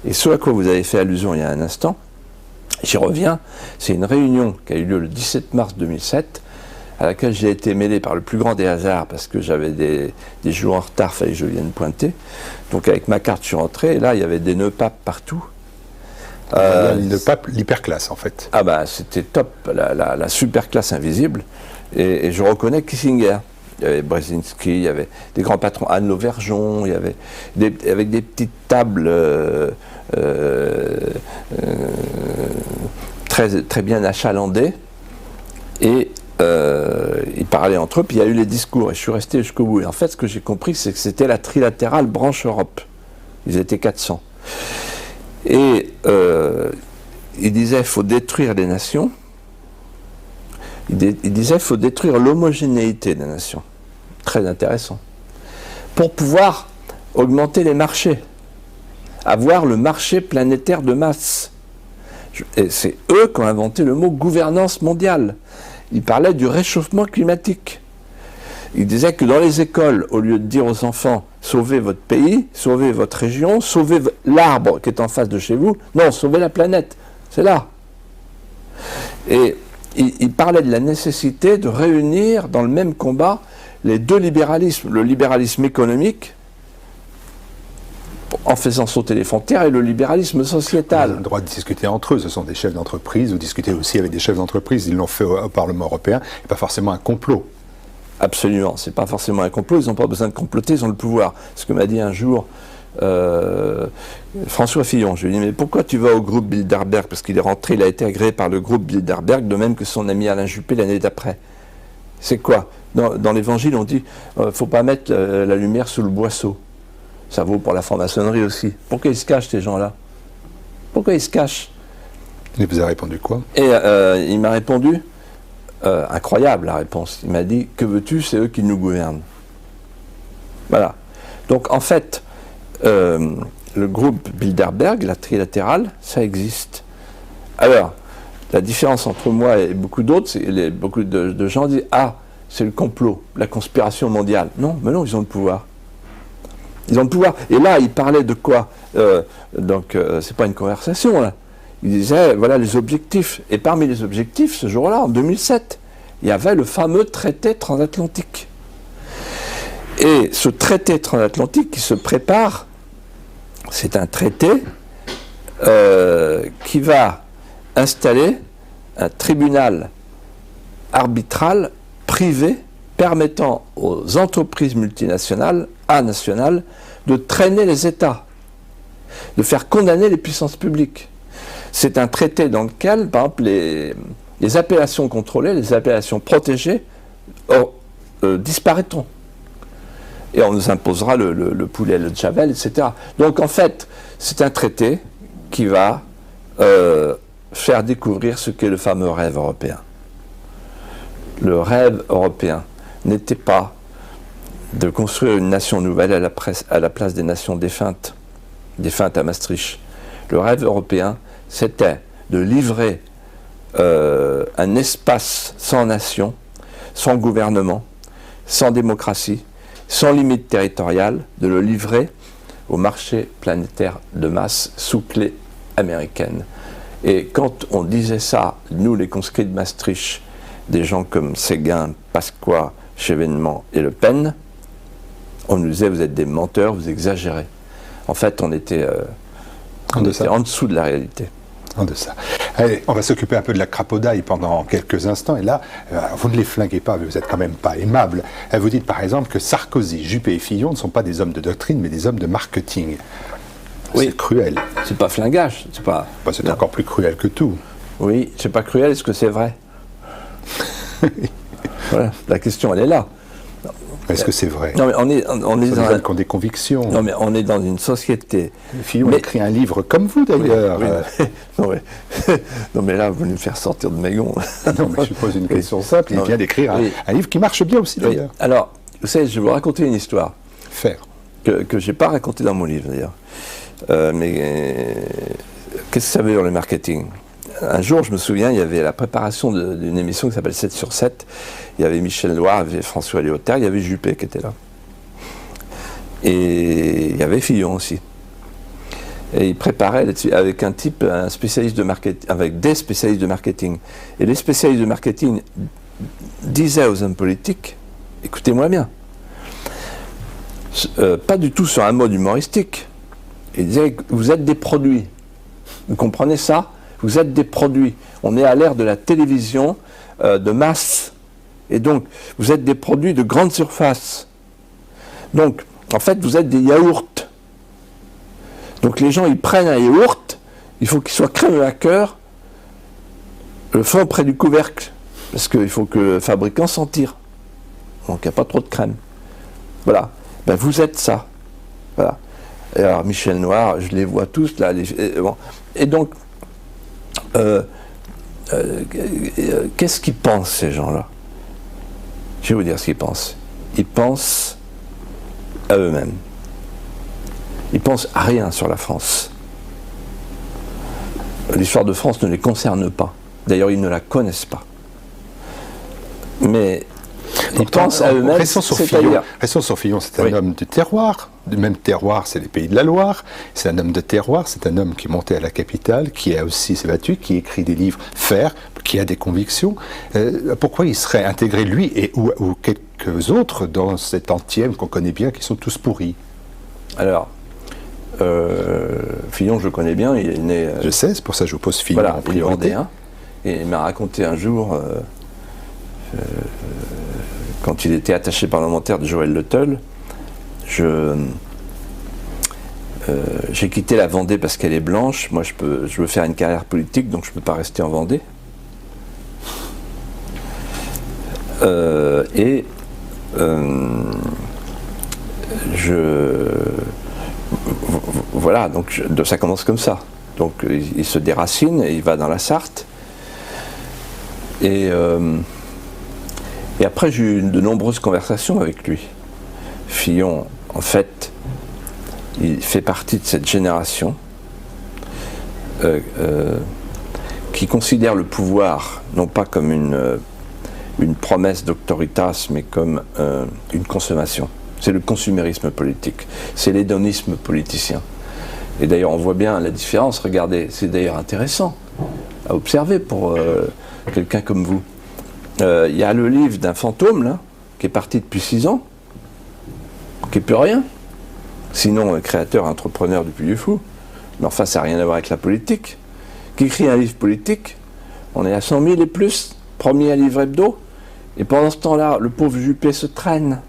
Et ce à quoi vous avez fait allusion il y a un instant, j'y reviens, c'est une réunion qui a eu lieu le 17 mars 2007, à laquelle j'ai été mêlé par le plus grand des hasards, parce que j'avais des jours en retard, il fallait que je vienne pointer. Donc avec ma carte, je suis rentré, et là, il y avait des nœuds papes partout. Le pape, l'hyperclasse, en fait. Ah bah, c'était top, la super classe invisible. Et je reconnais Kissinger. Il y avait Brzezinski, il y avait des grands patrons, Anne Lauvergeon, il y avait avec des petites tables très bien achalandées. Et ils parlaient entre eux, puis il y a eu les discours, et je suis resté jusqu'au bout. Et en fait, ce que j'ai compris, c'est que c'était la trilatérale branche Europe. Ils étaient 400. Et il disait qu'il faut détruire les nations. Il disait qu'il faut détruire l'homogénéité des nations. Très intéressant. Pour pouvoir augmenter les marchés. Avoir le marché planétaire de masse. Et c'est eux qui ont inventé le mot gouvernance mondiale. Ils parlaient du réchauffement climatique. Ils disaient que dans les écoles, au lieu de dire aux enfants « sauvez votre pays, sauvez votre région, sauvez l'arbre qui est en face de chez vous », non, sauvez la planète, c'est là. Et ils parlaient de la nécessité de réunir dans le même combat les deux libéralismes, le libéralisme économique, en faisant sauter les frontières, et le libéralisme sociétal. Ils ont le droit de discuter entre eux, ce sont des chefs d'entreprise, vous discutez aussi avec des chefs d'entreprise, ils l'ont fait au Parlement européen, et pas forcément un complot. Absolument, c'est pas forcément un complot, ils n'ont pas besoin de comploter, ils ont le pouvoir. Ce que m'a dit un jour François Fillon, je lui ai dit, mais pourquoi tu vas au groupe Bilderberg? Parce qu'il est rentré, il a été agréé par le groupe Bilderberg, de même que son ami Alain Juppé l'année d'après. C'est quoi? Dans l'Évangile, on dit, faut pas mettre la lumière sous le boisseau. Ça vaut pour la franc-maçonnerie aussi. Pourquoi ils se cachent, ces gens-là? Pourquoi ils se cachent? Il vous a répondu quoi? Et il m'a répondu, incroyable la réponse, il m'a dit, que veux-tu, c'est eux qui nous gouvernent. Voilà. Donc en fait, le groupe Bilderberg, la trilatérale, ça existe. Alors, la différence entre moi et beaucoup d'autres, c'est beaucoup de gens disent, ah, c'est le complot, la conspiration mondiale. Non, mais non, ils ont le pouvoir. Ils ont le pouvoir. Et là, ils parlaient de quoi? C'est pas une conversation, là. Ils disaient, voilà les objectifs. Et parmi les objectifs, ce jour-là, en 2007, il y avait le fameux traité transatlantique. Et ce traité transatlantique qui se prépare, c'est un traité qui va installer un tribunal arbitral privé permettant aux entreprises multinationales, nationales, de traîner les États, de faire condamner les puissances publiques. C'est un traité dans lequel, par exemple, les appellations contrôlées, les appellations protégées disparaîtront. Et on nous imposera le poulet, le javel, etc. Donc en fait, c'est un traité qui va faire découvrir ce qu'est le fameux rêve européen. Le rêve européen n'était pas de construire une nation nouvelle à la place des nations défuntes à Maastricht. Le rêve européen, c'était de livrer un espace sans nation, sans gouvernement, sans démocratie, sans limite territoriale, de le livrer au marché planétaire de masse sous clé américaine. Et quand on disait ça, nous les conscrits de Maastricht, des gens comme Séguin, Pasqua, Chevènement et Le Pen, on nous disait vous êtes des menteurs, vous exagérez. En fait, on était en dessous de la réalité. En deçà. Allez, on va s'occuper un peu de la crapaudaille pendant quelques instants. Et là, vous ne les flinguez pas, mais vous n'êtes quand même pas aimable. Vous dites par exemple que Sarkozy, Juppé et Fillon ne sont pas des hommes de doctrine, mais des hommes de marketing. Oui. C'est cruel. C'est pas flingage. C'est pas... c'est encore plus cruel que tout. Oui, c'est pas cruel, est-ce que c'est vrai? Voilà, la question, elle est là. Est-ce que c'est vrai? Non, mais on est dans qui ont des convictions. Non, mais on est dans une société. Fillon a écrit un livre comme vous d'ailleurs. Oui, non, mais là, vous voulez me faire sortir de mes gonds. Non, mais je pose une question simple. Il vient d'écrire un livre qui marche bien aussi d'ailleurs. Alors, vous savez, je vais vous raconter une histoire. Faire. Que je n'ai pas racontée dans mon livre d'ailleurs. Mais qu'est-ce que ça veut dire le marketing? Un jour, je me souviens, il y avait la préparation d'une émission qui s'appelle 7 sur 7. Il y avait Michel Loire, il y avait François Léotard, il y avait Juppé qui était là. Et il y avait Fillon aussi. Et il préparait avec un spécialiste de marketing, avec des spécialistes de marketing. Et les spécialistes de marketing disaient aux hommes politiques, écoutez-moi bien, pas du tout sur un mode humoristique. Ils disaient, vous êtes des produits. Vous comprenez ça? Vous êtes des produits. On est à l'ère de la télévision de masse. Et donc, vous êtes des produits de grande surface. Donc, en fait, vous êtes des yaourts. Donc les gens, ils prennent un yaourt, il faut qu'il soit crémeux à cœur, le fond près du couvercle, parce qu'il faut que le fabricant s'en tire. Donc il n'y a pas trop de crème. Voilà. Ben, vous êtes ça. Voilà. Et alors Michel Noir, je les vois tous là. Bon. Et donc, qu'est-ce qu'ils pensent ces gens-là? Je vais vous dire ce qu'ils pensent. Ils pensent à eux-mêmes. Ils pensent à rien sur la France. L'histoire de France ne les concerne pas. D'ailleurs, ils ne la connaissent pas. Mais ils pensent à eux-mêmes. Restons sur Fillon, c'est un homme du terroir. Du même terroir, c'est les Pays de la Loire. C'est un homme de terroir, c'est un homme qui est monté à la capitale, qui a aussi s'est battu, qui écrit des livres, qui a des convictions. Pourquoi il serait intégré, lui, ou quelques autres, dans cet antième qu'on connaît bien, qui sont tous pourris? Alors, Fillon, je le connais bien, il est né... je sais, c'est pour ça que je vous pose Fillon en priorité. Vendéen, et il m'a raconté un jour, quand il était attaché parlementaire de Joël Le Teul, j'ai quitté la Vendée parce qu'elle est blanche. Moi, je veux faire une carrière politique, donc je ne peux pas rester en Vendée. Voilà, donc ça commence comme ça. Donc il se déracine et il va dans la Sarthe. Et après, j'ai eu de nombreuses conversations avec lui. Fillon, en fait, il fait partie de cette génération qui considère le pouvoir non pas comme une promesse d'autoritas, mais comme une consommation. C'est le consumérisme politique, c'est l'hédonisme politicien. Et d'ailleurs, on voit bien la différence. Regardez, c'est d'ailleurs intéressant à observer pour quelqu'un comme vous. Il y a le livre d'un fantôme, là, qui est parti depuis 6 ans, qui n'est plus rien. Sinon, créateur, entrepreneur du Puy du Fou. Mais enfin, ça n'a rien à voir avec la politique. Qui écrit un livre politique, on est à 100 000 et plus, premier livre hebdo. Et pendant ce temps-là, le pauvre Juppé se traîne.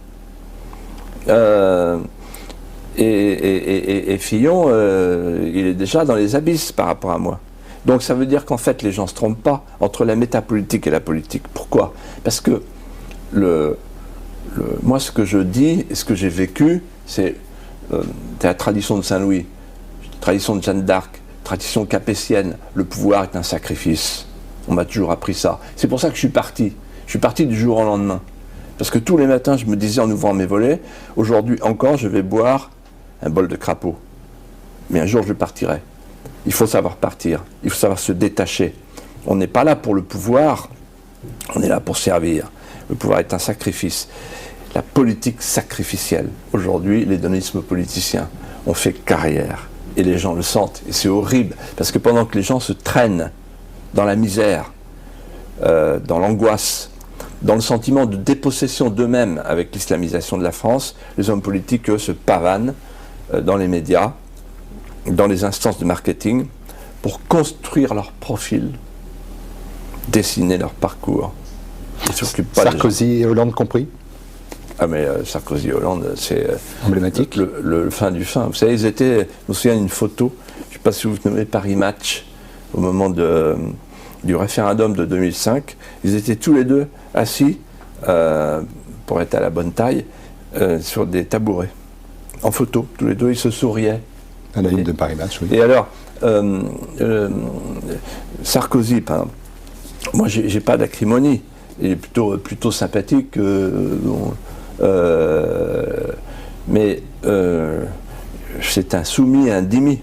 Et Fillon, il est déjà dans les abysses par rapport à moi. Donc ça veut dire qu'en fait, les gens ne se trompent pas entre la métapolitique et la politique. Pourquoi? Parce que moi, ce que je dis et ce que j'ai vécu, c'est la tradition de Saint-Louis, tradition de Jeanne d'Arc, tradition capétienne. Le pouvoir est un sacrifice. On m'a toujours appris ça. C'est pour ça que je suis parti. Je suis parti du jour au lendemain. Parce que tous les matins, je me disais en ouvrant mes volets, aujourd'hui encore, je vais boire un bol de crapaud. Mais un jour, je partirai. Il faut savoir partir. Il faut savoir se détacher. On n'est pas là pour le pouvoir, on est là pour servir. Le pouvoir est un sacrifice. La politique sacrificielle. Aujourd'hui, l'hédonisme politicien. On fait carrière. Et les gens le sentent. Et c'est horrible. Parce que pendant que les gens se traînent dans la misère, dans l'angoisse, dans le sentiment de dépossession d'eux-mêmes avec l'islamisation de la France, les hommes politiques, eux, se pavanent dans les médias, dans les instances de marketing, pour construire leur profil, dessiner leur parcours. Ils s'occupent pas Sarkozy et Hollande compris? Ah mais Sarkozy et Hollande, c'est emblématique. Le fin du fin. Vous savez, ils étaient, je me souviens d'une photo, je ne sais pas si vous vous nommez Paris Match, au moment du référendum de 2005, ils étaient tous les deux assis, pour être à la bonne taille, sur des tabourets, en photo. Tous les deux, ils se souriaient. À la ligne de Paris Match, oui. Et alors, Sarkozy, moi, j'ai pas d'acrimonie. Il est plutôt sympathique. Mais c'est un soumis à un dhimmi.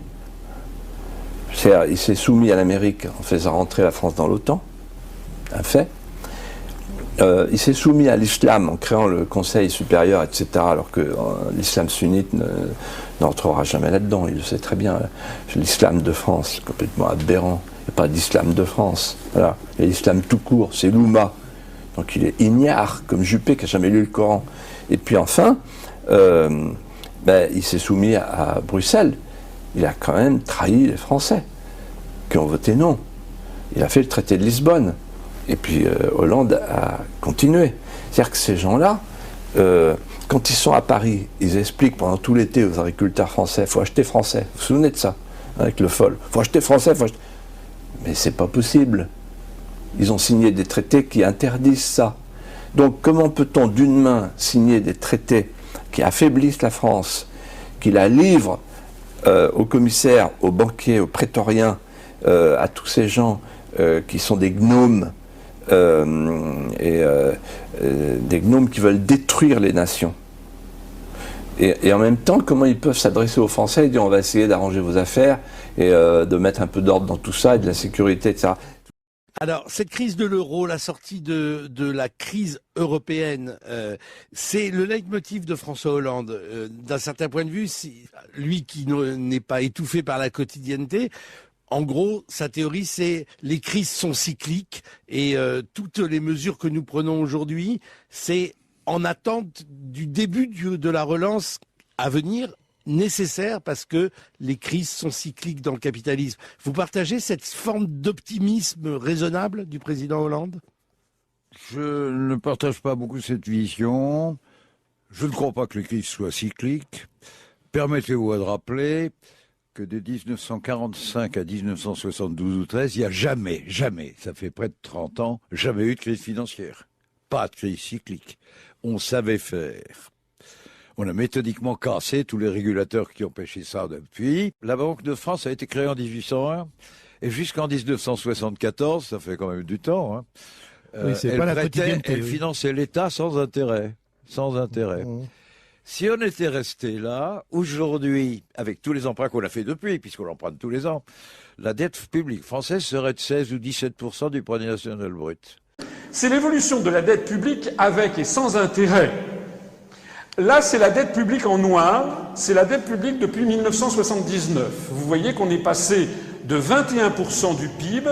Il s'est soumis à l'Amérique en faisant rentrer la France dans l'OTAN, un fait. il s'est soumis à l'islam en créant le Conseil supérieur, etc., alors que l'islam sunnite n'entrera jamais là-dedans, il le sait très bien. L'islam de France, c'est complètement aberrant. Il n'y a pas d'islam de France. Voilà. Et l'islam tout court, c'est l'Oumma. Donc il est ignare, comme Juppé, qui n'a jamais lu le Coran. Et puis enfin, il s'est soumis à Bruxelles. Il a quand même trahi les Français, qui ont voté non. Il a fait le traité de Lisbonne. Et puis Hollande a continué. C'est-à-dire que ces gens-là, quand ils sont à Paris, ils expliquent pendant tout l'été aux agriculteurs français, il faut acheter français. Vous vous souvenez de ça, avec le FOL? Il faut acheter français, Mais c'est pas possible. Ils ont signé des traités qui interdisent ça. Donc comment peut-on d'une main signer des traités qui affaiblissent la France, qui la livrent aux commissaires, aux banquiers, aux prétoriens, à tous ces gens qui sont des gnomes, des gnomes qui veulent détruire les nations. Et en même temps, comment ils peuvent s'adresser aux Français et dire on va essayer d'arranger vos affaires et de mettre un peu d'ordre dans tout ça et de la sécurité, etc. Alors, cette crise de l'euro, la sortie de la crise européenne, c'est le leitmotiv de François Hollande. D'un certain point de vue, lui qui n'est pas étouffé par la quotidienneté, en gros, sa théorie, c'est les crises sont cycliques et toutes les mesures que nous prenons aujourd'hui, c'est en attente du début de la relance à venir, nécessaire parce que les crises sont cycliques dans le capitalisme. Vous partagez cette forme d'optimisme raisonnable du président Hollande? Je ne partage pas beaucoup cette vision. Je ne crois pas que les crises soient cycliques. Permettez-moi de rappeler que de 1945 à 1972 ou 13, il n'y a jamais, ça fait près de 30 ans, jamais eu de crise financière. Pas de crise cyclique. On savait faire. On a méthodiquement cassé tous les régulateurs qui empêchaient ça depuis. La Banque de France a été créée en 1801 et jusqu'en 1974, ça fait quand même du temps, hein, oui, c'est pas la quotidienneté, elle finançait l'État sans intérêt. Sans intérêt. Mmh. Si on était resté là, aujourd'hui, avec tous les emprunts qu'on a fait depuis, puisqu'on emprunte tous les ans, la dette publique française serait de 16 ou 17% du produit national brut. C'est l'évolution de la dette publique avec et sans intérêt. Là, c'est la dette publique en noir, c'est la dette publique depuis 1979. Vous voyez qu'on est passé de 21% du PIB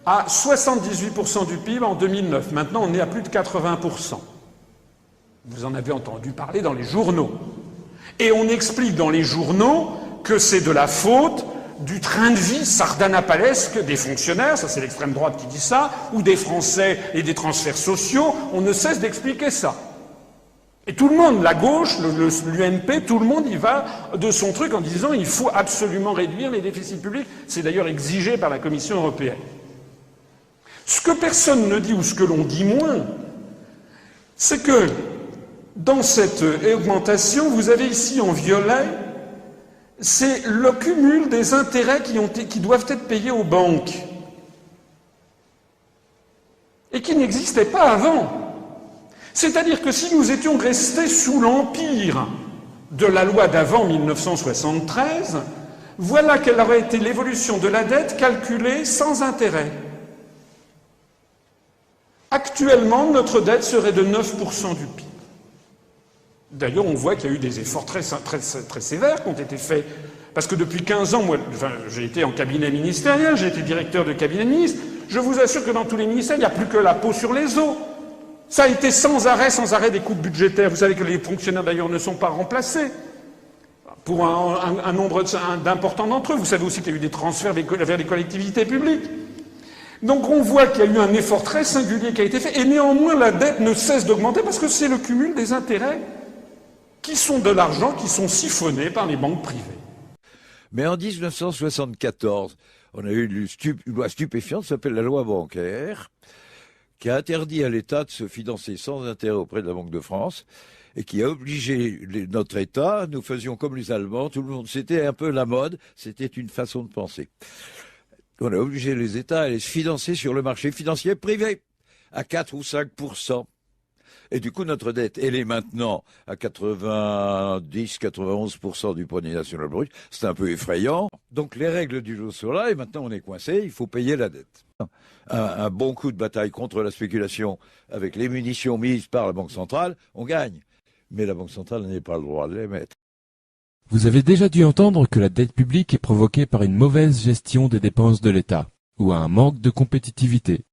à 78% du PIB en 2009. Maintenant, on est à plus de 80%. Vous en avez entendu parler dans les journaux. Et on explique dans les journaux que c'est de la faute du train de vie sardanapalesque des fonctionnaires, ça c'est l'extrême droite qui dit ça, ou des Français et des transferts sociaux. On ne cesse d'expliquer ça. Et tout le monde, la gauche, l'UMP, tout le monde y va de son truc en disant il faut absolument réduire les déficits publics. C'est d'ailleurs exigé par la Commission européenne. Ce que personne ne dit, ou ce que l'on dit moins, c'est que dans cette augmentation, vous avez ici en violet, c'est le cumul des intérêts qui doivent être payés aux banques et qui n'existaient pas avant. C'est-à-dire que si nous étions restés sous l'empire de la loi d'avant 1973, voilà quelle aurait été l'évolution de la dette calculée sans intérêt. Actuellement, notre dette serait de 9% du PIB. D'ailleurs, on voit qu'il y a eu des efforts très sévères qui ont été faits. Parce que depuis 15 ans, moi, j'ai été en cabinet ministériel, j'ai été directeur de cabinet de ministre. Je vous assure que dans tous les ministères, il n'y a plus que la peau sur les os. Ça a été sans arrêt des coupes budgétaires. Vous savez que les fonctionnaires, d'ailleurs, ne sont pas remplacés. Pour un nombre d'importants d'entre eux. Vous savez aussi qu'il y a eu des transferts vers les collectivités publiques. Donc on voit qu'il y a eu un effort très singulier qui a été fait. Et néanmoins, la dette ne cesse d'augmenter parce que c'est le cumul des intérêts qui sont de l'argent qui sont siphonnés par les banques privées. Mais en 1974, on a eu une loi stupéfiante qui s'appelle la loi bancaire, qui a interdit à l'État de se financer sans intérêt auprès de la Banque de France et qui a obligé notre État, nous faisions comme les Allemands, tout le monde, c'était un peu la mode, c'était une façon de penser. On a obligé les États à aller se financer sur le marché financier privé à 4 ou 5%. Et du coup, notre dette, elle est maintenant à 90-91% du produit national brut. C'est un peu effrayant. Donc les règles du jeu sont là et maintenant on est coincé, il faut payer la dette. Un bon coup de bataille contre la spéculation avec les munitions mises par la Banque centrale, on gagne. Mais la Banque centrale n'a pas le droit de les mettre. Vous avez déjà dû entendre que la dette publique est provoquée par une mauvaise gestion des dépenses de l'État ou un manque de compétitivité,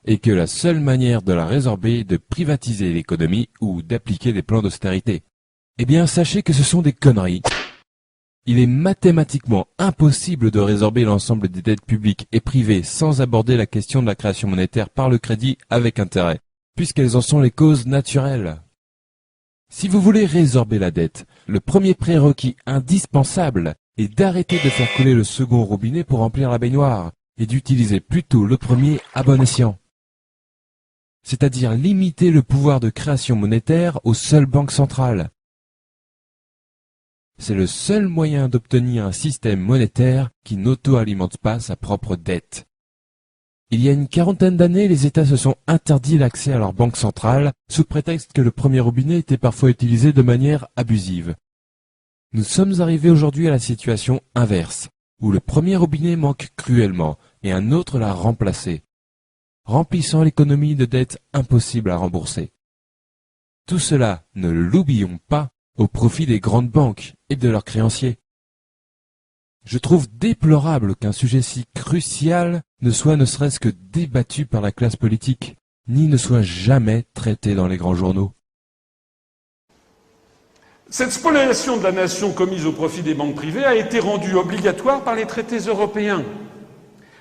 et que la seule manière de la résorber est de privatiser l'économie ou d'appliquer des plans d'austérité. Eh bien, sachez que ce sont des conneries. Il est mathématiquement impossible de résorber l'ensemble des dettes publiques et privées sans aborder la question de la création monétaire par le crédit avec intérêt, puisqu'elles en sont les causes naturelles. Si vous voulez résorber la dette, le premier prérequis indispensable est d'arrêter de faire couler le second robinet pour remplir la baignoire et d'utiliser plutôt le premier à bon escient. C'est-à-dire limiter le pouvoir de création monétaire aux seules banques centrales. C'est le seul moyen d'obtenir un système monétaire qui n'auto-alimente pas sa propre dette. Il y a une quarantaine d'années, les États se sont interdits l'accès à leur banque centrale sous prétexte que le premier robinet était parfois utilisé de manière abusive. Nous sommes arrivés aujourd'hui à la situation inverse, où le premier robinet manque cruellement et un autre l'a remplacé, remplissant l'économie de dettes impossibles à rembourser. Tout cela, ne l'oublions pas, au profit des grandes banques et de leurs créanciers. Je trouve déplorable qu'un sujet si crucial ne soit ne serait-ce que débattu par la classe politique, ni ne soit jamais traité dans les grands journaux. Cette spoliation de la nation commise au profit des banques privées a été rendue obligatoire par les traités européens.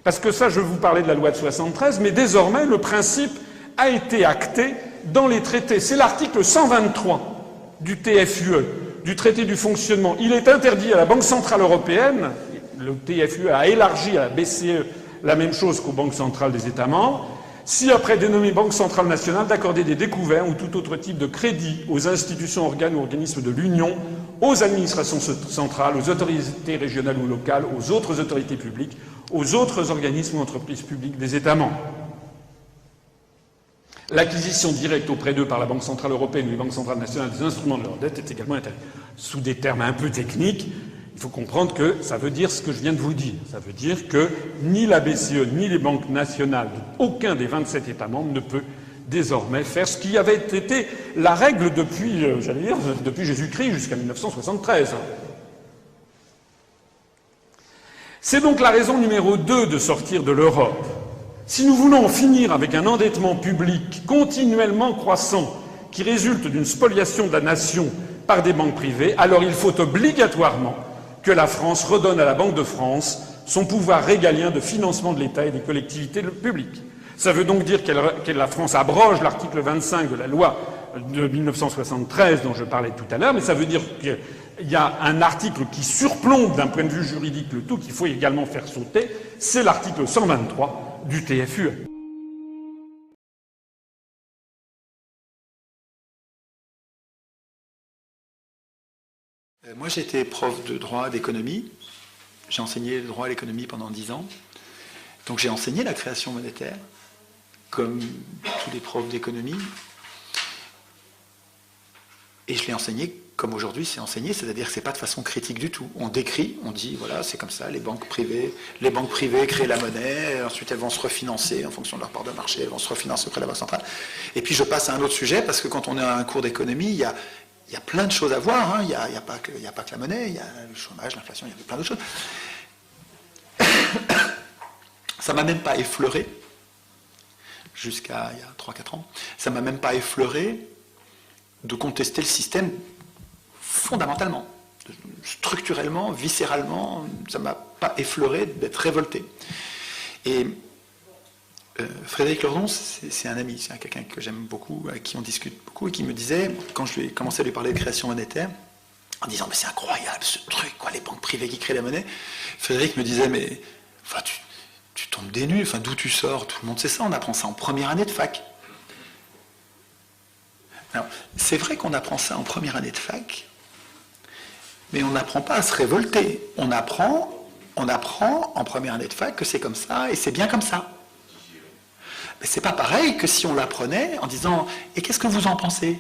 Parce que ça, je vous parlais de la loi de 73, mais désormais, le principe a été acté dans les traités. C'est l'article 123 du TFUE, du traité du fonctionnement. Il est interdit à la Banque centrale européenne, le TFUE a élargi à la BCE la même chose qu'aux banques centrales des États membres, si après dénommée Banque centrale nationale, d'accorder des découverts ou tout autre type de crédit aux institutions, organes ou organismes de l'Union, aux administrations centrales, aux autorités régionales ou locales, aux autres autorités publiques, aux autres organismes ou entreprises publiques des États membres. L'acquisition directe auprès d'eux par la Banque centrale européenne ou les banques centrales nationales des instruments de leur dette est également interdite. Sous des termes un peu techniques, il faut comprendre que ça veut dire ce que je viens de vous dire. Ça veut dire que ni la BCE ni les banques nationales, aucun des 27 États membres ne peut désormais faire ce qui avait été la règle depuis, depuis Jésus-Christ jusqu'à 1973. C'est donc la raison numéro 2 de sortir de l'Europe. Si nous voulons en finir avec un endettement public continuellement croissant qui résulte d'une spoliation de la nation par des banques privées, alors il faut obligatoirement que la France redonne à la Banque de France son pouvoir régalien de financement de l'État et des collectivités publiques. Ça veut donc dire que la France abroge l'article 25 de la loi de 1973 dont je parlais tout à l'heure, mais ça veut dire qu'il y a un article qui surplombe d'un point de vue juridique le tout qu'il faut également faire sauter, c'est l'article 123 du TFUE. Moi, j'ai été prof de droit d'économie. J'ai enseigné le droit à l'économie pendant 10 ans. Donc j'ai enseigné la création monétaire, comme tous les profs d'économie. Et je l'ai enseigné comme aujourd'hui c'est enseigné, c'est-à-dire que c'est pas de façon critique du tout. On décrit, on dit, voilà, c'est comme ça, les banques privées créent la monnaie, ensuite elles vont se refinancer en fonction de leur part de marché, elles vont se refinancer auprès de la Banque centrale. Et puis je passe à un autre sujet, parce que quand on est à un cours d'économie, il y a plein de choses à voir, hein. Il n'y a pas que la monnaie, il y a le chômage, l'inflation, il y a plein d'autres choses. Ça m'a même pas effleuré, jusqu'à il y a 3-4 ans, ça m'a même pas effleuré de contester le système fondamentalement, structurellement, viscéralement, ça ne m'a pas effleuré d'être révolté. Et Frédéric Lordon, c'est un ami, c'est quelqu'un que j'aime beaucoup, avec qui on discute beaucoup, et qui me disait, quand je lui ai commencé à lui parler de création monétaire, en disant, mais c'est incroyable ce truc, quoi, les banques privées qui créent la monnaie, Frédéric me disait, mais enfin, tu tombes des nues, enfin, d'où tu sors, tout le monde sait ça, on apprend ça en première année de fac. Alors, c'est vrai qu'on apprend ça en première année de fac, mais on n'apprend pas à se révolter. On apprend en première année de fac que c'est comme ça, et c'est bien comme ça. Mais c'est pas pareil que si on la prenait en disant « Et qu'est-ce que vous en pensez ?»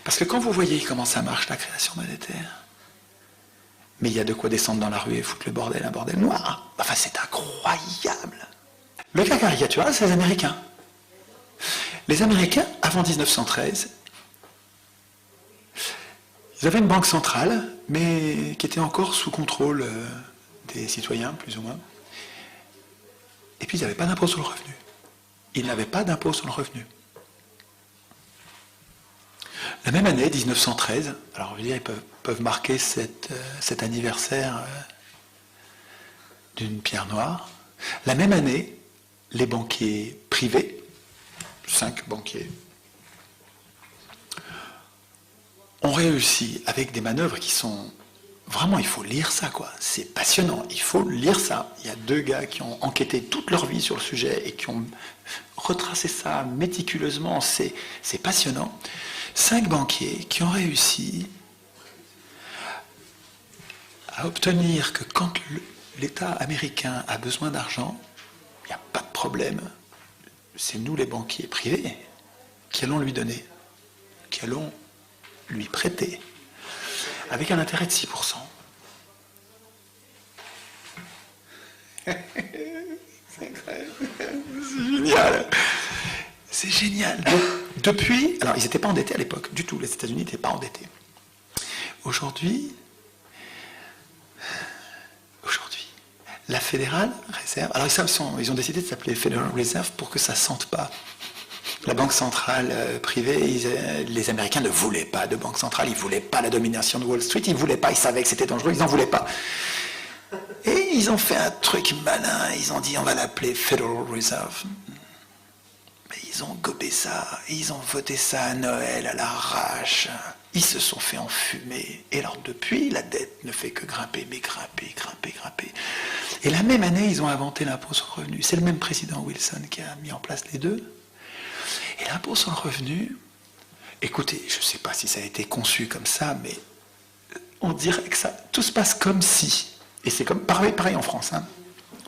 Parce que quand vous voyez comment ça marche, la création monétaire, mais il y a de quoi descendre dans la rue et foutre le bordel, un bordel noir. Enfin, c'est incroyable. Le cas caricatural, c'est les Américains. Les Américains, avant 1913, ils avaient une banque centrale, mais qui était encore sous contrôle des citoyens, plus ou moins. Et puis, ils n'avaient pas d'impôt sur le revenu. Ils n'avaient pas d'impôt sur le revenu. La même année, 1913, alors je veux dire, ils peuvent marquer cet anniversaire d'une pierre noire. La même année, les banquiers privés, 5 banquiers, ont réussi avec des manœuvres qui sont... Vraiment, il faut lire ça, quoi. C'est passionnant, il faut lire ça. Il y a 2 gars qui ont enquêté toute leur vie sur le sujet et qui ont retracé ça méticuleusement. C'est passionnant. 5 banquiers qui ont réussi à obtenir que quand l'État américain a besoin d'argent, il n'y a pas de problème. C'est nous, les banquiers privés, qui allons lui donner, qui allons lui prêter, avec un intérêt de 6%. C'est incroyable. C'est génial. C'est génial. Depuis, alors ils n'étaient pas endettés à l'époque, du tout, les États-Unis n'étaient pas endettés. Aujourd'hui, la Fédérale Réserve, alors ils ont décidé de s'appeler Federal Reserve pour que ça ne sente pas. La banque centrale privée, les Américains ne voulaient pas de banque centrale, ils ne voulaient pas la domination de Wall Street, ils ne voulaient pas, ils savaient que c'était dangereux, ils n'en voulaient pas. Et ils ont fait un truc malin, ils ont dit on va l'appeler Federal Reserve. Mais ils ont gobé ça, ils ont voté ça à Noël à l'arrache, ils se sont fait enfumer. Et alors depuis, la dette ne fait que grimper, mais grimper. Et la même année, ils ont inventé l'impôt sur le revenu. C'est le même président Wilson qui a mis en place les deux. Et l'impôt sur le revenu, écoutez, je ne sais pas si ça a été conçu comme ça, mais on dirait que ça, tout se passe comme si, et c'est comme pareil en France, hein,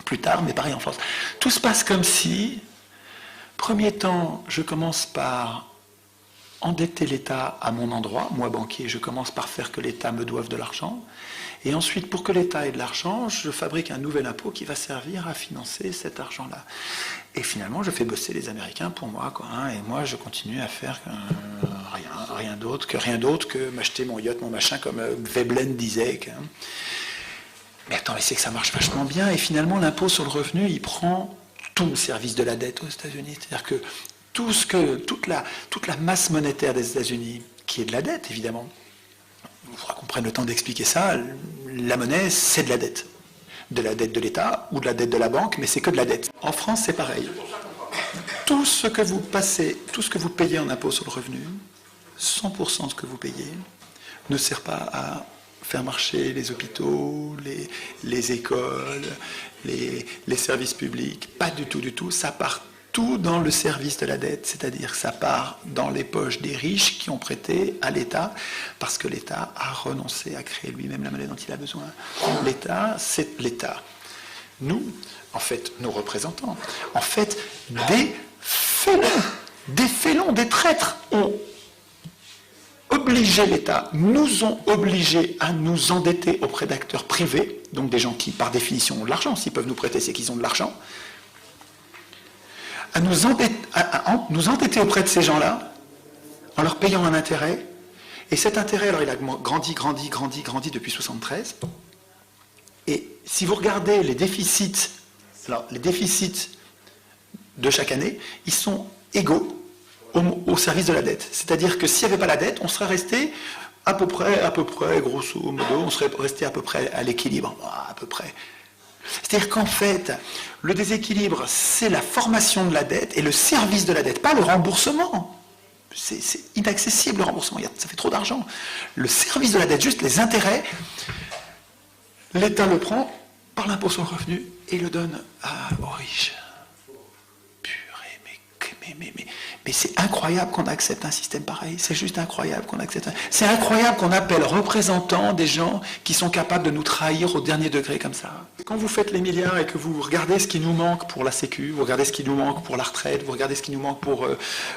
plus tard, mais pareil en France, tout se passe comme si, premier temps, je commence par endetter l'État à mon endroit, moi banquier, je commence par faire que l'État me doive de l'argent, et ensuite, pour que l'État ait de l'argent, je fabrique un nouvel impôt qui va servir à financer cet argent-là. Et finalement, je fais bosser les Américains pour moi, quoi, hein, et moi, je continue à faire rien d'autre que m'acheter mon yacht, mon machin, comme Veblen disait. Mais attends, mais c'est que ça marche vachement bien, et finalement, l'impôt sur le revenu, il prend tout le service de la dette aux États-Unis. C'est-à-dire que toute la masse monétaire des États-Unis, qui est de la dette, évidemment, il faudra qu'on prenne le temps d'expliquer ça, la monnaie, c'est de la dette. De la dette de l'État ou de la dette de la banque, mais c'est que de la dette. En France, c'est pareil. Tout ce que vous payez en impôt sur le revenu, 100% de ce que vous payez, ne sert pas à faire marcher les hôpitaux, les écoles, les services publics. Pas du tout. Ça part tout dans le service de la dette, c'est-à-dire que ça part dans les poches des riches qui ont prêté à l'État, parce que l'État a renoncé à créer lui-même la monnaie dont il a besoin. L'État, c'est l'État. Nous, en fait, nos représentants, en fait, des félons, des traîtres ont obligé l'État, nous ont obligés à nous endetter auprès d'acteurs privés, donc des gens qui, par définition, ont de l'argent. S'ils peuvent nous prêter, c'est qu'ils ont de l'argent. À nous endetter auprès de ces gens-là, en leur payant un intérêt. Et cet intérêt, alors il a grandi depuis 1973. Et si vous regardez les déficits de chaque année, ils sont égaux au service de la dette. C'est-à-dire que s'il n'y avait pas la dette, on serait resté à peu près, grosso modo, on serait resté à peu près à l'équilibre, à peu près. C'est-à-dire qu'en fait, le déséquilibre, c'est la formation de la dette et le service de la dette, pas le remboursement. C'est inaccessible le remboursement, ça fait trop d'argent. Le service de la dette, juste les intérêts, l'État le prend par l'impôt sur le revenu et le donne aux riches. Purée, Mais c'est incroyable qu'on accepte un système pareil. C'est juste incroyable qu'on accepte. C'est incroyable qu'on appelle représentants des gens qui sont capables de nous trahir au dernier degré comme ça. Quand vous faites les milliards et que vous regardez ce qui nous manque pour la Sécu, vous regardez ce qui nous manque pour la retraite, vous regardez ce qui nous manque pour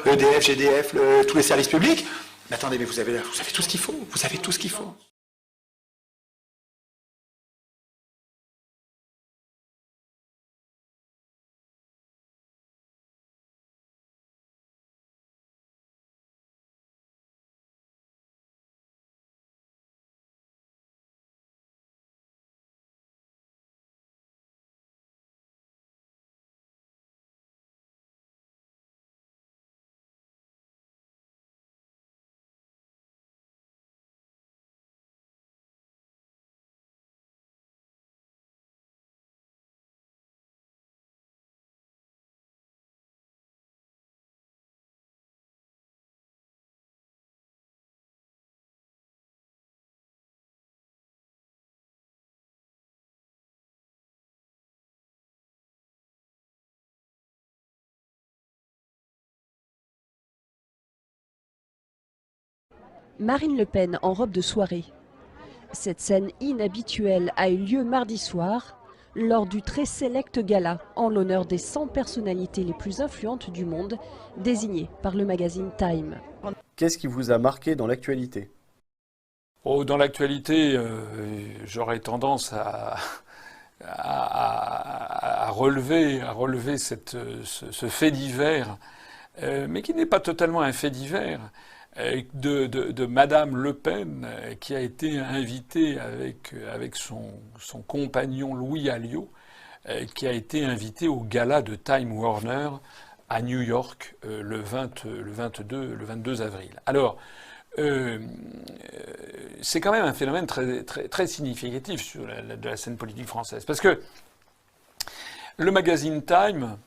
EDF, GDF, tous les services publics, mais attendez, mais vous avez tout ce qu'il faut. Vous avez tout ce qu'il faut. Marine Le Pen en robe de soirée. Cette scène inhabituelle a eu lieu mardi soir lors du très sélect gala en l'honneur des 100 personnalités les plus influentes du monde désignées par le magazine Time. Qu'est-ce qui vous a marqué dans l'actualité ? Oh, dans l'actualité, j'aurais tendance à relever ce fait divers, mais qui n'est pas totalement un fait divers, de Madame Le Pen, qui a été invitée avec son compagnon Louis Alliot, qui a été invité au gala de Time Warner à New York le 22 avril. Alors, c'est quand même un phénomène très significatif de la scène politique française. Parce que le magazine Time,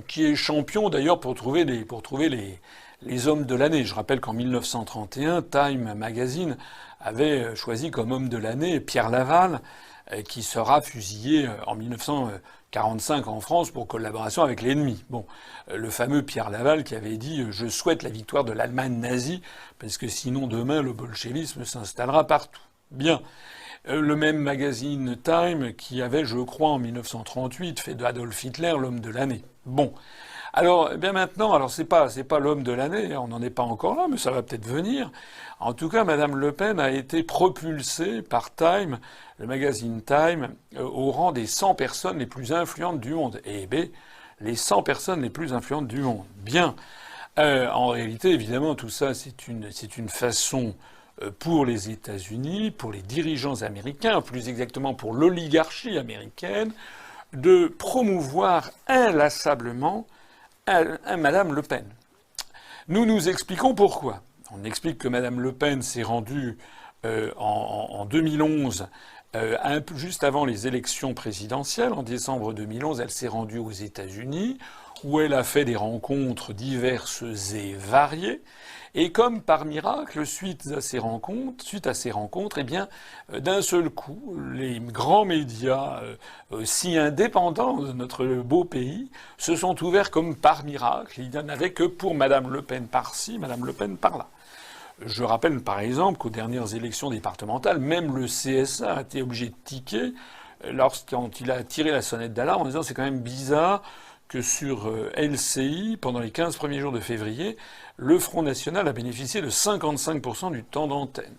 qui est champion d'ailleurs pour trouver les hommes de l'année. Je rappelle qu'en 1931, Time Magazine avait choisi comme homme de l'année Pierre Laval, qui sera fusillé en 1945 en France pour collaboration avec l'ennemi. Bon, le fameux Pierre Laval qui avait dit « Je souhaite la victoire de l'Allemagne nazie, parce que sinon demain le bolchevisme s'installera partout ». Bien. Le même magazine Time qui avait, je crois, en 1938, fait d'Adolf Hitler l'homme de l'année. Bon. Alors, eh bien maintenant, alors c'est pas l'homme de l'année, on n'en est pas encore là, mais ça va peut-être venir. En tout cas, Madame Le Pen a été propulsée par Time, le magazine Time, au rang des 100 personnes les plus influentes du monde. Eh bien, les 100 personnes les plus influentes du monde. Bien. En réalité, évidemment, tout ça, c'est une façon pour les États-Unis, pour les dirigeants américains, plus exactement pour l'oligarchie américaine, de promouvoir inlassablement Madame Le Pen. Nous nous expliquons pourquoi. On explique que Madame Le Pen s'est rendue en 2011, juste avant les élections présidentielles. En décembre 2011, elle s'est rendue aux États-Unis, où elle a fait des rencontres diverses et variées. Et comme par miracle, suite à ces rencontres, eh bien, d'un seul coup, les grands médias si indépendants de notre beau pays se sont ouverts comme par miracle. Il n'y en avait que pour Madame Le Pen par-ci, Madame Le Pen par-là. Je rappelle par exemple qu'aux dernières élections départementales, même le CSA a été obligé de tiquer quand il a tiré la sonnette d'alarme en disant c'est quand même bizarre que sur LCI, pendant les 15 premiers jours de février, le Front National a bénéficié de 55% du temps d'antenne.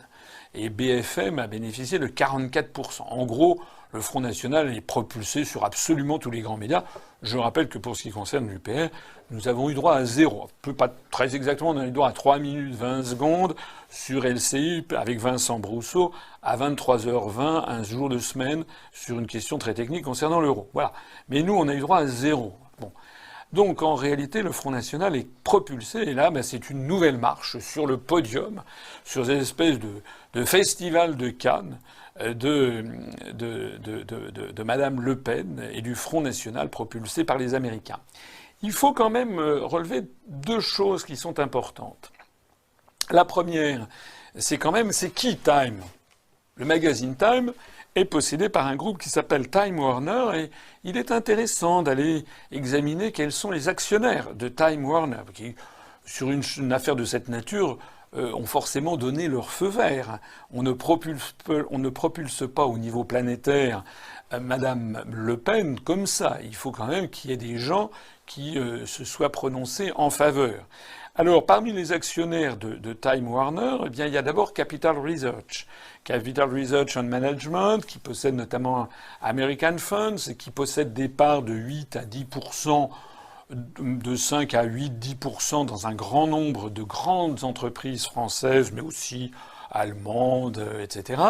Et BFM a bénéficié de 44%. En gros, le Front National est propulsé sur absolument tous les grands médias. Je rappelle que pour ce qui concerne l'UPR, nous avons eu droit à 0. Pas très exactement, on a eu droit à 3 minutes 20 secondes sur LCI avec Vincent Brousseau à 23h20, un jour de semaine, sur une question très technique concernant l'euro. Voilà. Mais nous, on a eu droit à 0. Bon. Donc en réalité, le Front National est propulsé, et là, c'est une nouvelle marche sur le podium, sur cette espèce de festival de Cannes de Madame Le Pen et du Front National propulsé par les Américains. Il faut quand même relever deux choses qui sont importantes. La première, c'est qui Time ? Le magazine Time est possédé par un groupe qui s'appelle Time Warner, et il est intéressant d'aller examiner quels sont les actionnaires de Time Warner, qui sur une affaire de cette nature, ont forcément donné leur feu vert. On ne propulse pas au niveau planétaire Madame Le Pen comme ça. Il faut quand même qu'il y ait des gens qui se soient prononcés en faveur. Alors, parmi les actionnaires de Time Warner, eh bien, il y a d'abord Capital Research. Capital Research and Management, qui possède notamment American Funds et qui possède des parts de 8 à 10%, de 5 à 8-10% dans un grand nombre de grandes entreprises françaises, mais aussi allemandes, etc.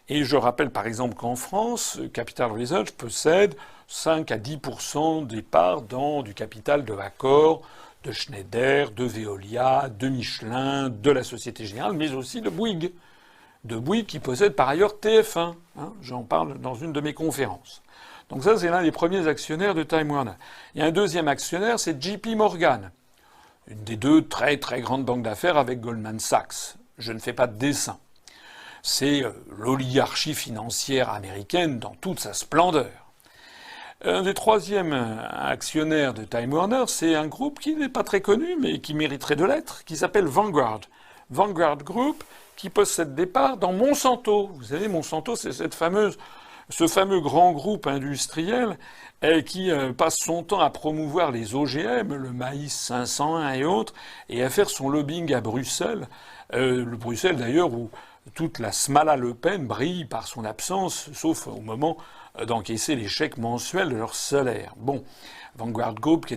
Et je rappelle par exemple qu'en France, Capital Research possède 5 à 10% des parts dans du capital de Accor, de Schneider, de Veolia, de Michelin, de la Société Générale, mais aussi de Bouygues. De Bouygues qui possède par ailleurs TF1. J'en parle dans une de mes conférences. Donc ça, c'est l'un des premiers actionnaires de Time Warner. Il y a un deuxième actionnaire, c'est JP Morgan, une des deux très très grandes banques d'affaires avec Goldman Sachs. Je ne fais pas de dessin. C'est l'oligarchie financière américaine dans toute sa splendeur. Un des troisièmes actionnaires de Time Warner, c'est un groupe qui n'est pas très connu, mais qui mériterait de l'être, qui s'appelle Vanguard. Vanguard Group, qui possède des parts dans Monsanto. Vous savez, Monsanto, c'est ce fameux grand groupe industriel qui passe son temps à promouvoir les OGM, le maïs 501 et autres, et à faire son lobbying à Bruxelles. Le Bruxelles, d'ailleurs, où toute la Smala Le Pen brille par son absence, sauf au moment d'encaisser les chèques mensuels de leur salaire. Bon, Vanguard Group, qui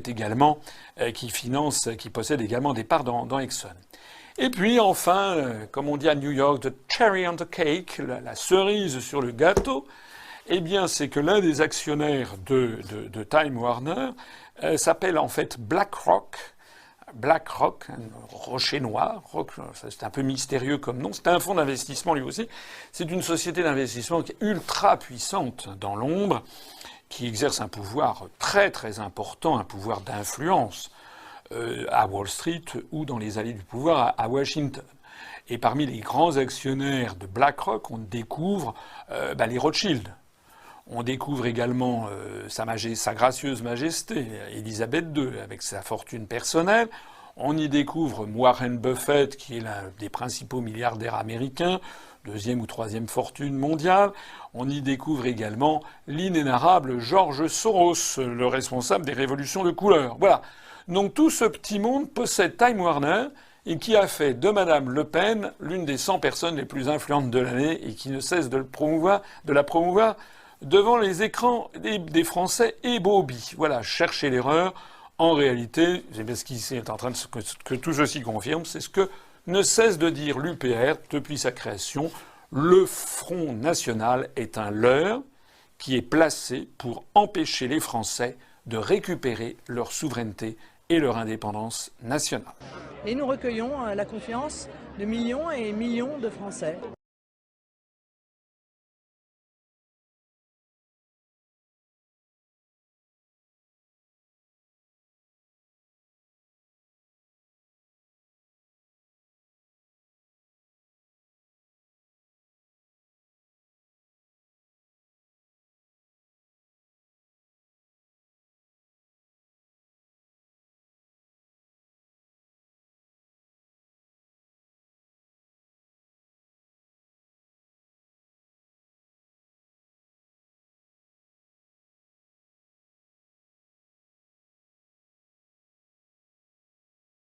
possède également des parts dans Exxon. Et puis enfin, comme on dit à New York, the cherry on the cake, la cerise sur le gâteau, eh bien c'est que l'un des actionnaires de Time Warner s'appelle en fait BlackRock. BlackRock, rocher noir, c'est un peu mystérieux comme nom, c'est un fonds d'investissement lui aussi. C'est une société d'investissement qui est ultra puissante dans l'ombre, qui exerce un pouvoir très très important, un pouvoir d'influence à Wall Street ou dans les allées du pouvoir à Washington. Et parmi les grands actionnaires de BlackRock, on découvre les Rothschild. On découvre également sa gracieuse majesté, Élisabeth II, avec sa fortune personnelle. On y découvre Warren Buffett, qui est l'un des principaux milliardaires américains, deuxième ou troisième fortune mondiale. On y découvre également l'inénarrable George Soros, le responsable des révolutions de couleur. Voilà. Donc tout ce petit monde possède Time Warner et qui a fait de Madame Le Pen l'une des 100 personnes les plus influentes de l'année et qui ne cesse de la promouvoir devant les écrans des Français ébobis. Voilà, cherchez l'erreur. En réalité, ce qui est en train que tout ceci confirme, c'est ce que ne cesse de dire l'UPR depuis sa création. Le Front National est un leurre qui est placé pour empêcher les Français de récupérer leur souveraineté et leur indépendance nationale. Et nous recueillons la confiance de millions et millions de Français.